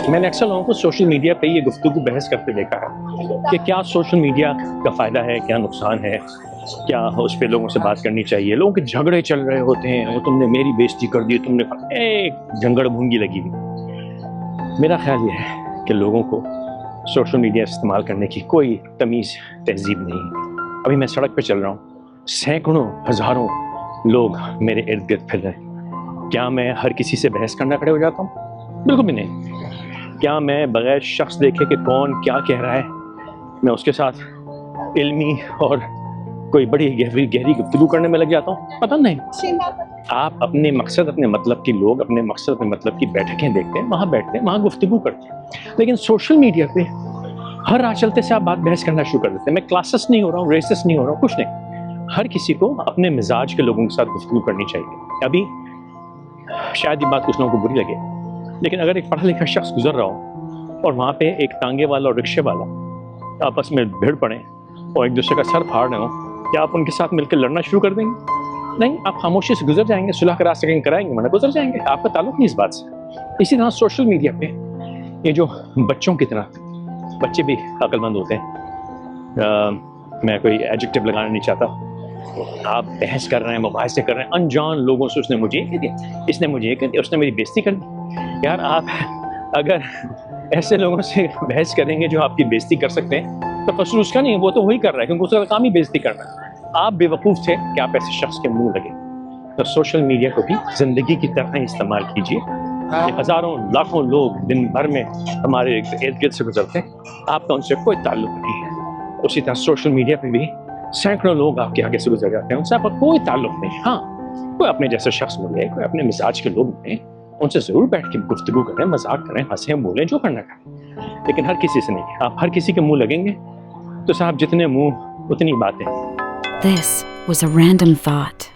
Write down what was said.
میں نے اکثر لوگوں کو سوشل میڈیا پہ یہ گفتگو بحث کرتے دیکھا ہے کہ کیا سوشل میڈیا کا فائدہ ہے، کیا نقصان ہے، کیا اس پہ لوگوں سے بات کرنی چاہیے. لوگوں کے جھگڑے چل رہے ہوتے ہیں، وہ تم نے میری بےزتی کر دی، تم نے ایک جھگڑ بھونگی لگی ہوئی. میرا خیال یہ ہے کہ لوگوں کو سوشل میڈیا استعمال کرنے کی کوئی تمیز تہذیب نہیں ہے. ابھی میں سڑک پہ چل رہا ہوں، سینکڑوں ہزاروں لوگ میرے ارد گرد پھر رہے ہیں. کیا میں ہر کسی سے بحث کرنا کھڑے ہو جاتا ہوں؟ بالکل بھی نہیں. کیا میں بغیر شخص دیکھے کہ کون کیا کہہ رہا ہے میں اس کے ساتھ علمی اور کوئی بڑی گہری گفتگو کرنے میں لگ جاتا ہوں؟ پتہ نہیں. آپ اپنے مقصد، اپنے مطلب کی لوگ اپنے مقصد، اپنے مطلب کی بیٹھکیں دیکھتے ہیں، وہاں بیٹھتے ہیں، وہاں گفتگو کرتے ہیں. لیکن سوشل میڈیا پہ ہر راہ چلتے سے آپ بات بحث کرنا شروع کر دیتے ہیں. میں کلاسس نہیں ہو رہا ہوں، ریسس نہیں ہو رہا ہوں، کچھ نہیں. ہر کسی کو اپنے مزاج کے لوگوں کے ساتھ گفتگو کرنی چاہیے. ابھی شاید یہ بات کچھ لوگوں کو بری لگے، لیکن اگر ایک پڑھا لکھا شخص گزر رہا ہو اور وہاں پہ ایک ٹانگے والا اور رکشے والا آپس میں بھیڑ پڑیں اور ایک دوسرے کا سر پھاڑ رہے ہوں، کیا آپ ان کے ساتھ مل کے لڑنا شروع کر دیں گے؟ نہیں. آپ خاموشی سے گزر جائیں گے، صلح کا راستہ کہیں کرائیں گے، ورنہ گزر جائیں گے. آپ کا تعلق نہیں اس بات سے. اسی طرح سوشل میڈیا پہ یہ جو بچوں کی طرح، بچے بھی عقل مند ہوتے ہیں، میں کوئی ایڈجیکٹو لگانا نہیں چاہتا، آپ بحث کر رہے ہیں، مباحثے کر رہے ہیں انجان لوگوں سے. اس نے مجھے یہ کہہ دیا، اس نے مجھے یہ کہہ دیا، اس نے میری بےزتی کر دی. یار آپ اگر ایسے لوگوں سے بحث کریں گے جو آپ کی بےزتی کر سکتے ہیں تو قصور اس کا نہیں، وہ تو وہی کر رہا ہے کیونکہ اس کا کام ہی بےزتی کرنا ہے. آپ بے وقوف تھے کہ آپ ایسے شخص کے منہ لگے. تو سوشل میڈیا کو بھی زندگی کی طرح ہی استعمال کیجیے. ہزاروں لاکھوں لوگ دن بھر میں ہمارے ارد گرد سے گزرتے ہیں، آپ کا ان سے کوئی تعلق نہیں ہے. اسی طرح سوشل میڈیا پہ بھی سینکڑوں لوگ آپ کے آگے سے گزر جاتے ہیں، ان سے آپ کا کوئی تعلق نہیں. ہاں، کوئی اپنے جیسے شخص ملے، کوئی اپنے مزاج کے لوگ ملیں، ان سے ضرور بیٹھ کے گفتگو کریں، مذاق کریں، ہنسیں، بولیں، جو کرنا کریں، لیکن ہر کسی سے نہیں. آپ ہر کسی کے منہ لگیں گے تو صاحب جتنے منہ اتنی باتیں. This was a random thought.